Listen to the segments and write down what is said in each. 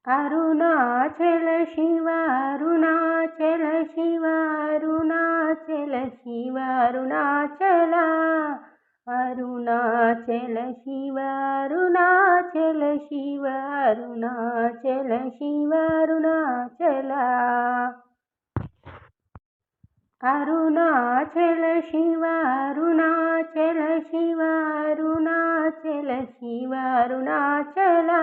Arunachal Shiv Arunachal Shiv Arunachal Shiv Arunachala Arunachal Shiv Arunachal Shiv Arunachal Shiv Arunachala Arunachal Shiv Arunachal Shiv Arunachal Shiv Arunachala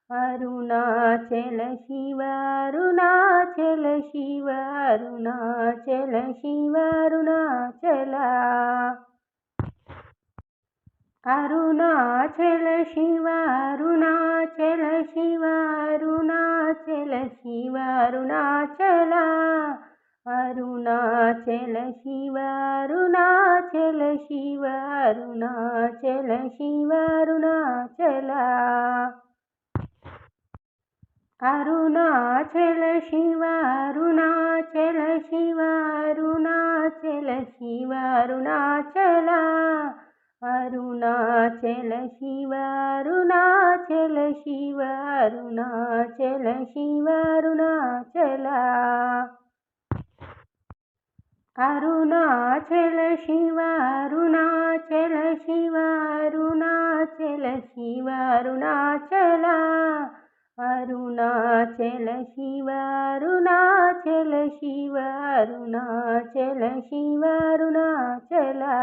Arunachal Shiv Arunachal Shiv Arunachal Shiv Arunachala Arunachal Shiv Arunachal Shiv Arunachal Shiv Arunachala Arunachal Shiv Arunachal Shiv Arunachal Shiv Arunachala Arunachal Shiv Arunachal Shiv Arunachal Shiv Arunachala Arunachal Shiv Arunachal Shiv Arunachal Shiv Arunachala Arunachal Shiv Arunachal Shiv Arunachal Shiv Arunachala Arunachal Shiv Arunachal Shiv Arunachal Shiv Arunachala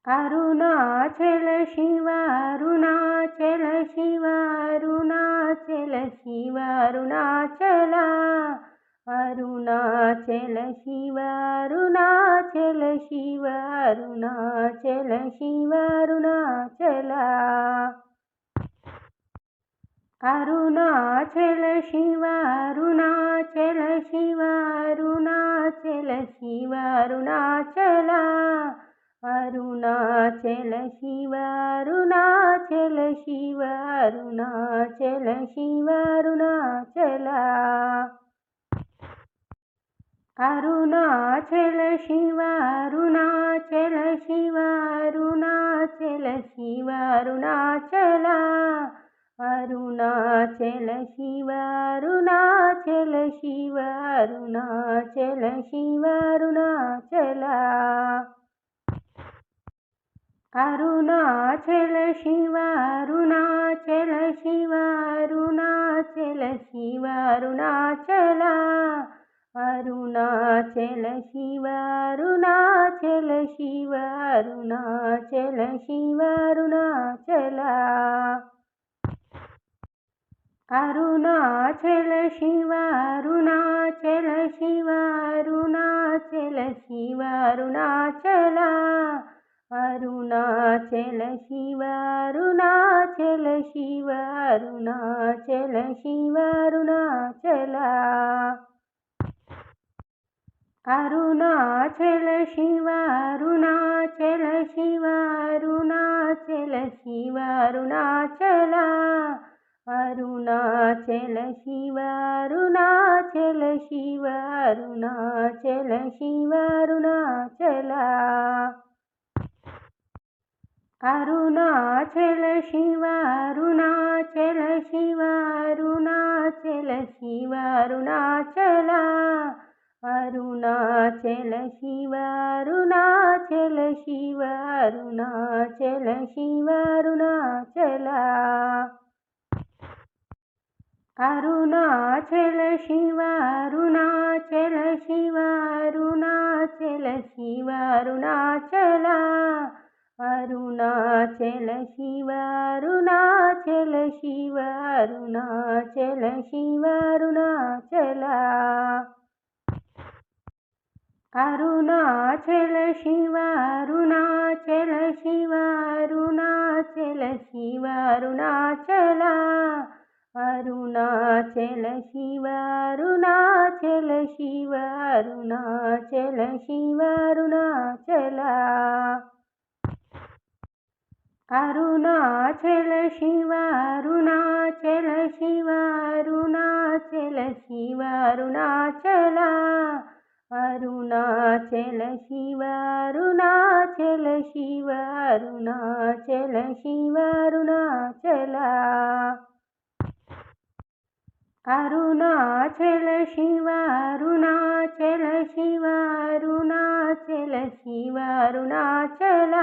Arunachal Shiv Arunachal Shiv Arunachal Shiv Arunachala Arunachal Shiv Arunachal Shiv Arunachal Shiv Arunachala Arunachal Shiv Arunachal Shiv Arunachal Shiv Arunachala Arunachal Shiv Arunachal Shiv Arunachal Shiv Arunachala Arunachal Shiv Arunachal Shiv Arunachal Shiv Arunachala Arunachal Shiv Arunachal Shiv Arunachal Shiv Arunachala Arunachal Shiv Arunachal Shiv Arunachal Shiv Arunachala Arunachal Shiv Arunachal Shiv Arunachal Shiv Arunachala Arunachal Shiv Arunachal Shiv Arunachal Shiv Arunachala Arunachal Shiv Arunachal Shiv Arunachal Shiv Arunachala Arunachal Shiv Arunachal Shiv Arunachal Shiv Arunachala Arunachal Shiv Arunachal Shiv Arunachal Shiv Arunachala Arunachal Shiv Arunachal Shiv Arunachal Shiv Arunachala Arunachal Shiv Arunachal Shiv Arunachal Shiv Arunachala Arunachal Shiv Arunachal Shiv Arunachal Shiv Arunachala Arunachal Shiv Arunachal Shiv Arunachal Shiv Arunachala Arunachal Shiv Arunachal Shiv Arunachal Shiv Arunachala Arunachal Shiv Arunachal Shiv Arunachal Shiv Arunachala Arunachal Shiv Arunachal Shiv Arunachal Shiv Arunachala Arunachal Shiv Arunachal Shiv Arunachal Shiv Arunachala Arunachal Shiva Arunachal Shiva Arunachal Shiva Arunachal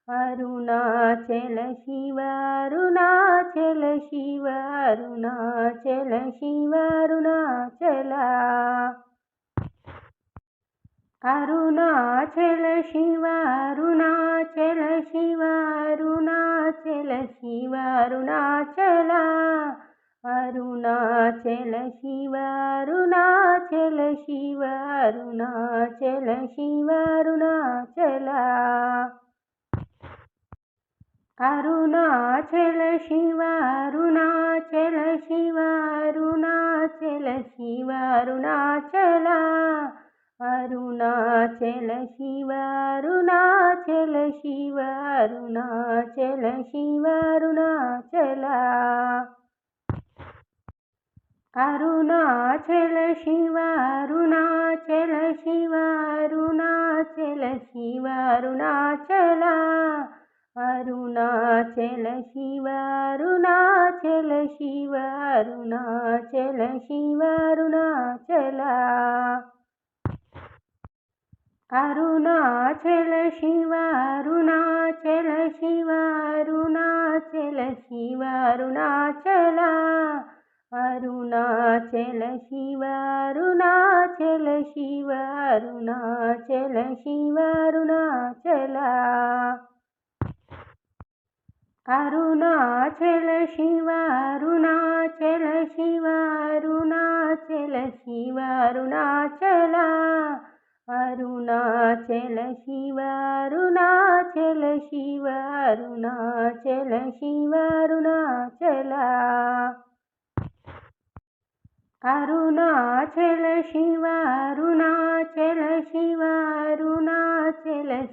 Arunachal Shiva Arunachal Shiva Arunachal Shiva Arunachal Arunachal Shiva Arunachal Shiva Arunachal Shiva Arunachal Arunachal Shiva Arunachal Shiva Arunachal Shiva Arunachal Arunachal Shiva Arunachal Shiva Arunachal Shiva Arunachal Arunachal Shiva Arunachal Shiva Arunachal Shiva Arunachal Arunachal Shiva Arunachal Shiva Arunachal Shiva Arunachal Arunachal Shiva Arunachal Shiva Arunachal Shiva Arunachal Arunachal Shiva Arunachal Shiva Arunachal Shiva Arunachal Arunachal Shiva Arunachal Shiva Arunachal Shiva Arunachal Arunachal Shiva Arunachal Shiva Arunachal Shiva Arunachal Arunachal Shiva Arunachal Shiva Arunachal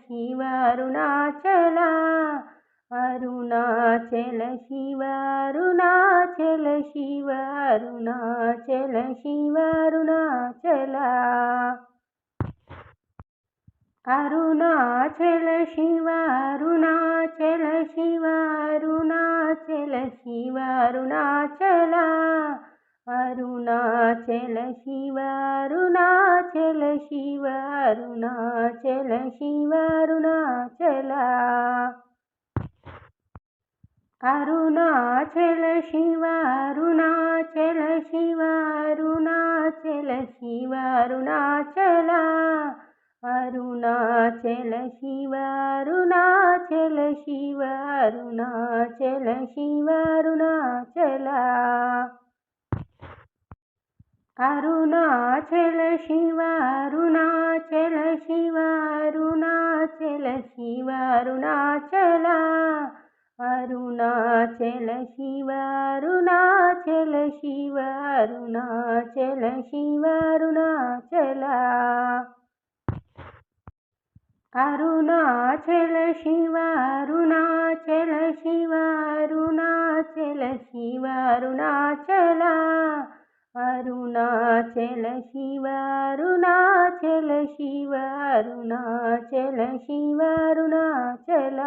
Shiva Arunachal Arunachal Shiva Arunachal Shiva Arunachal Shiva Arunachal Arunachal Shiva Arunachal Shiva Arunachal Shiva Arunachal Arunachal Shiva Arunachal Shiva Arunachal Shiva Arunachal Arunachal Shiva Arunachal Shiva Arunachal Shiva Arunachal Arunachal Shiva Arunachal Shiva Arunachal Shiva Arunachal Arunachal Shiva Arunachal Shiva Arunachal Shiva Arunachal Arunachal Shiva Arunachal Shiva Arunachal Shiva Arunachal Arunachal Shiva Arunachal Shiva Arunachal Shiva Arunachal Arunachal Shiva Arunachal Shiva Arunachal Shiva Arunachal Arunachal Shiva Arunachal Shiva Arunachal Shiva Arunachal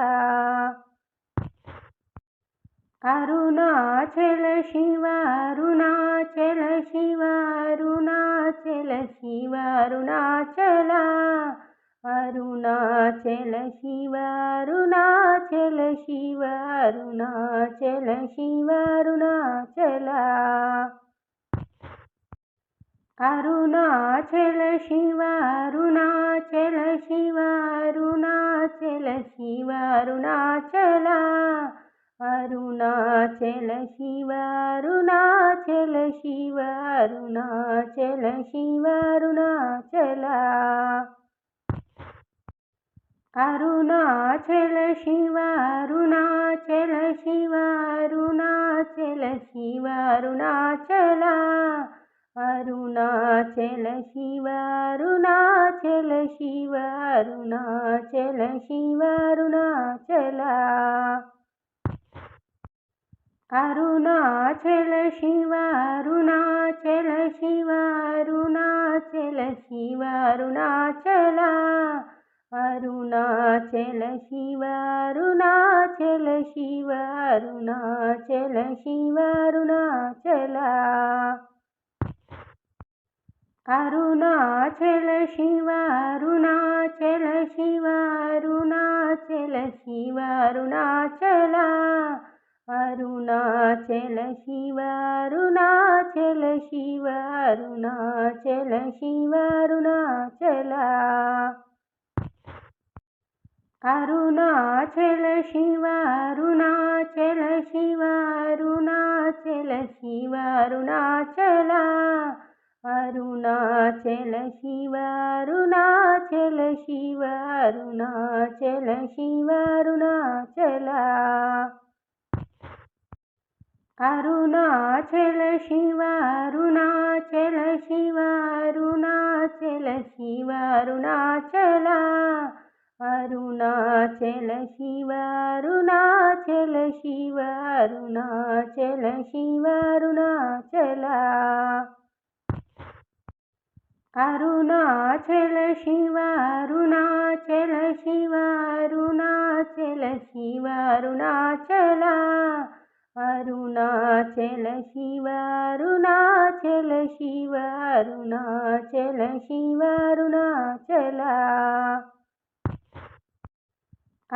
Arunachal Shiva Arunachal Shiva Arunachal Shiva Arunachal Arunachal Shiva Arunachal Shiva Arunachal Shiva Arunachal Arunachal Shiva Arunachal Shiva Arunachal Shiva Arunachal Arunachal Shiva Arunachal Shiva Arunachal Shiva Arunachal Arunachal Shiva Arunachal Shiva Arunachal Shiva Arunachal Arunachal Shiva Arunachal Shiva Arunachal Shiva Arunachal Arunachal Shiva Arunachal Shiva Arunachal Shiva Arunachal Arunachal Shiva Arunachal Arunachal Shiv Arunachal Shiv Arunachala Arunachal Shiv Arunachal Shiv Arunachal Shiv Arunachala Arunachal Shiv Arunachal Shiv Arunachal Shiv Arunachala Arunachal Shiv Arunachal Shiv Arunachal Shiv Arunachala Arunachal Shiv Arunachal Shiv Arunachal Shiv Arunachala Arunachal Shiv Arunachal Shiv Arunachal Shiv Arunachala Arunachal Shiv Arunachal Shiv Arunachal Shiv Arunachala Arunachal Shiv Arunachal Shiv Arunachal Shiv Arunachala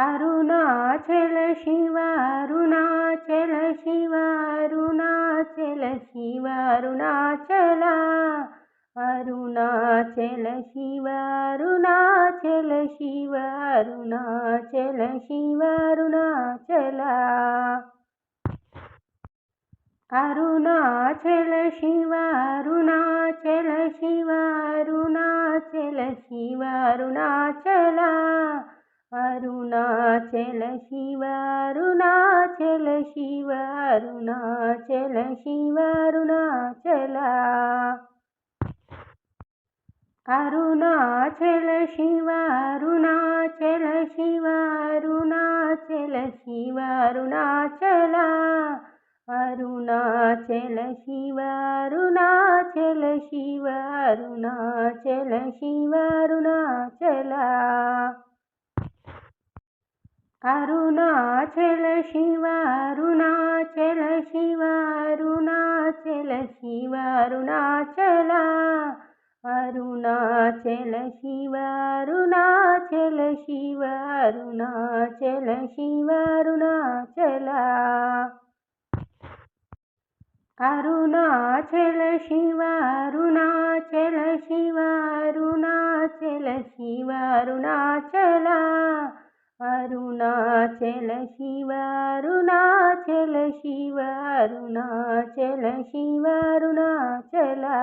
Arunachal Shiv Arunachal Shiv Arunachal Shiv Arunachala Arunachal Shiv Arunachal Shiv Arunachal Shiv Arunachala Arunachal Shiv Arunachal Shiv Arunachal Shiv Arunachala Arunachal Shiv Arunachal Shiv Arunachal Shiv Arunachala Arunachal Shiv Arunachal Shiv Arunachal Shiv Arunachala Arunachal Shiv Arunachal Shiv Arunachal Shiv Arunachala Arunachal Shiv Arunachal Shiv Arunachal Shiv Arunachala Arunachal Shiv Arunachal Shiv Arunachal Shiv Arunachala Arunachal Shiv Arunachal Shiv Arunachal Shiv Arunachala Arunachal Shiv Arunachal Shiv Arunachal Shiv Arunachala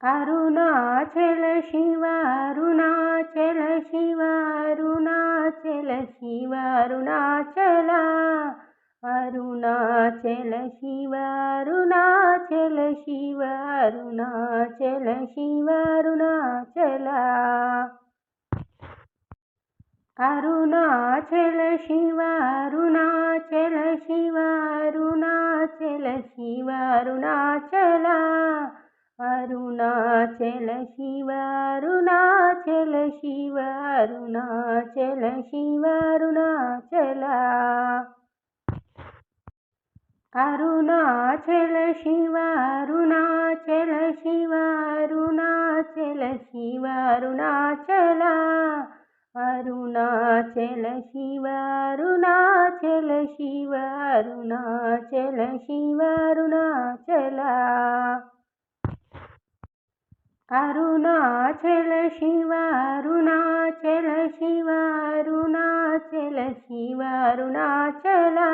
Arunachal Shiv Arunachal Shiv Arunachal Shiv Arunachala Arunachal Shiv Arunachal Shiv Arunachal Shiv Arunachala Arunachal Shiv Arunachal Shiv Arunachal Shiv Arunachala Arunachal Shiv Arunachal Shiv Arunachal Shiv Arunachala Arunachal Shiv Arunachal Shiv Arunachal Shiv Arunachala Arunachal Shiv Arunachal Shiv Arunachal Shiv Arunachala Arunachal Shiv Arunachal Shiv Arunachal Shiv Arunachala Arunachal Shiv Arunachal Shiv Arunachal Shiv Arunachala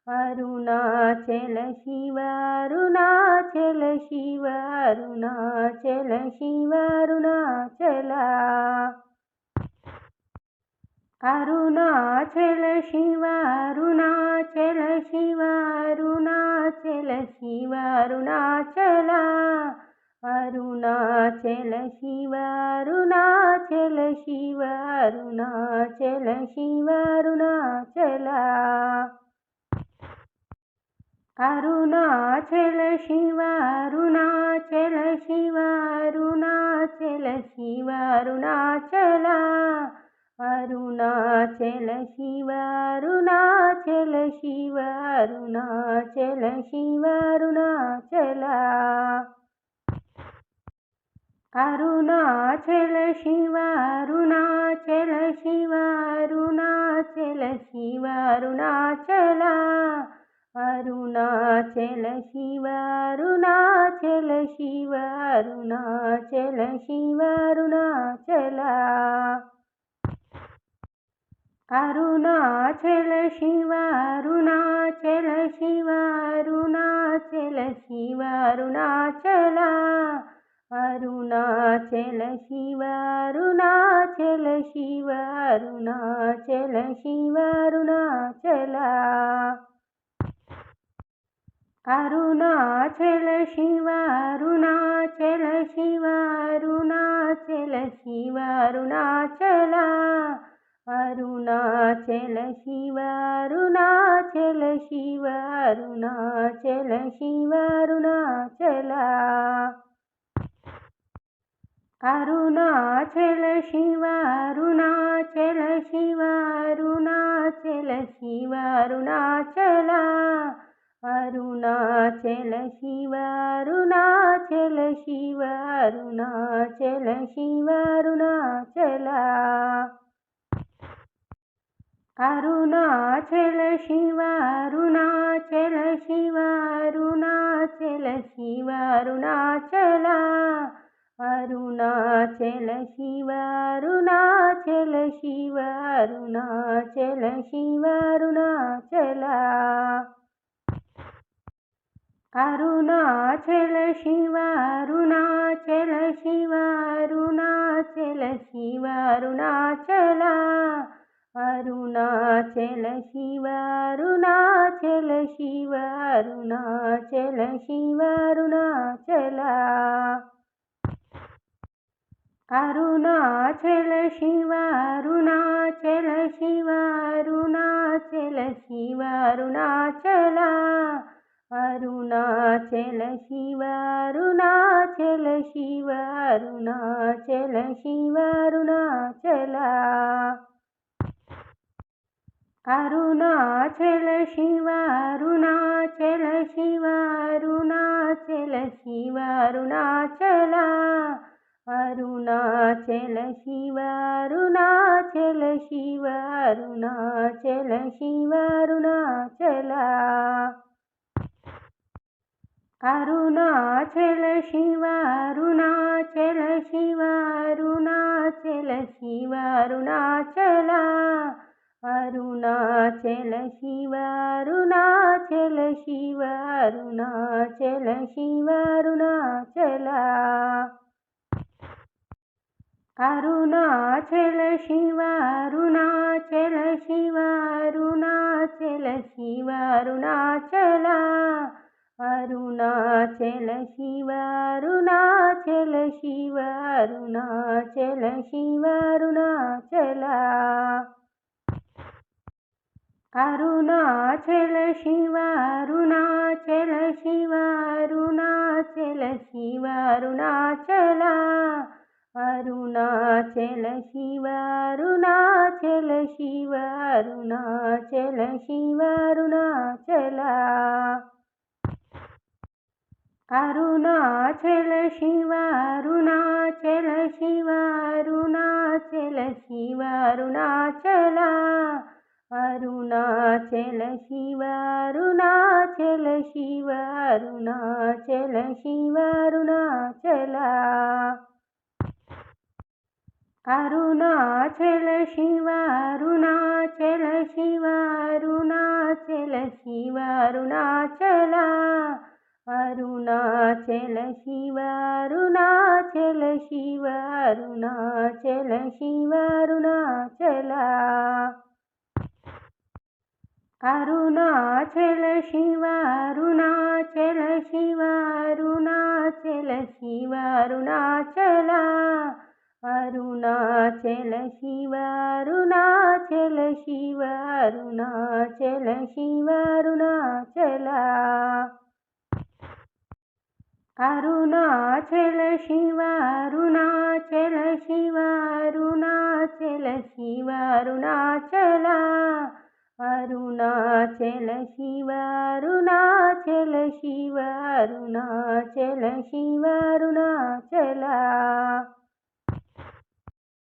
Arunachal Shiv Arunachal Shiv Arunachal Shiv Arunachala Arunachal Shiv Arunachal Shiv Arunachal Shiv Arunachala Arunachal Shiv Arunachal Shiv Arunachal Shiv Arunachala Arunachal Shiv Arunachal Shiv Arunachal Shiv Arunachala Arunachal Shiva Arunachal Shiva Arunachal Shiva Arunachal Arunachal Shiva Arunachal Shiva Arunachal Shiva Arunachal Arunachal Shiva Arunachal Shiva Arunachal Shiva Arunachal Arunachal Shiva Arunachal Shiva Arunachal Shiva Arunachal Arunachal Shiva Arunachal Shiva Arunachal Shiva Arunachal Arunachal Shiva Arunachal Shiva Arunachal Shiva Arunachal Arunachal Shiva Arunachal Shiva Arunachal Shiva Arunachal Arunachal Shiva Arunachal Shiva Arunachal Shiva Arunachal Arunachal Shiva Arunachal Shiva Arunachal Shiva Arunachal Arunachal Shiva Arunachal Shiva Arunachal Shiva Arunachal Arunachal Shiva Arunachal Shiva Arunachal Shiva Arunachal Arunachal Shiva Arunachal Shiva Arunachal Shiva Arunachal Arunachal Shiva Arunachal Shiva Arunachal Shiva Arunachal Arunachal Shiva Arunachal Shiva Arunachal Shiva Arunachal Arunachal Shiva Arunachal Shiva Arunachal Shiva Arunachal Arunachal Shiva Arunachal Shiva Arunachal Shiva Arunachal Arunachal Shiva Arunachal Shiva Arunachal Shiva Arunachal Arunachal Shiva Arunachal Shiva Arunachal Shiva Arunachal Arunachal Shiva Arunachal Shiva Arunachal Shiva Arunachal Arunachal Shiva Arunachal Shiva Arunachal Shiva Arunachal Arunachal Shiva Arunachal Shiva Arunachal Shiva Arunachal Arunachal Shiva Arunachal Shiva Arunachal Shiva Arunachal Arunachal Shiva Arunachal Shiva Arunachal Shiva Arunachal Arunachal Shiva Arunachal Shiva Arunachal Shiva Arunachal Arunachal Shiva Arunachal Shiva Arunachal Shiva Arunachal Arunachal Shiva Arunachal Shiva Arunachal Shiva Arunachal Arunachal Shiva Arunachal Shiva Arunachal Shiva Arunachal Arunachal Shiva Arunachal Shiva Arunachal Shiva Arunachal Arunachal Shiva Arunachal Shiva Arunachal Shiva Arunachal Arunachal Shiva Arunachal Shiva Arunachal Shiva Arunachal Arunachal Shiva Arunachal Shiva Arunachal Shiva Arunachal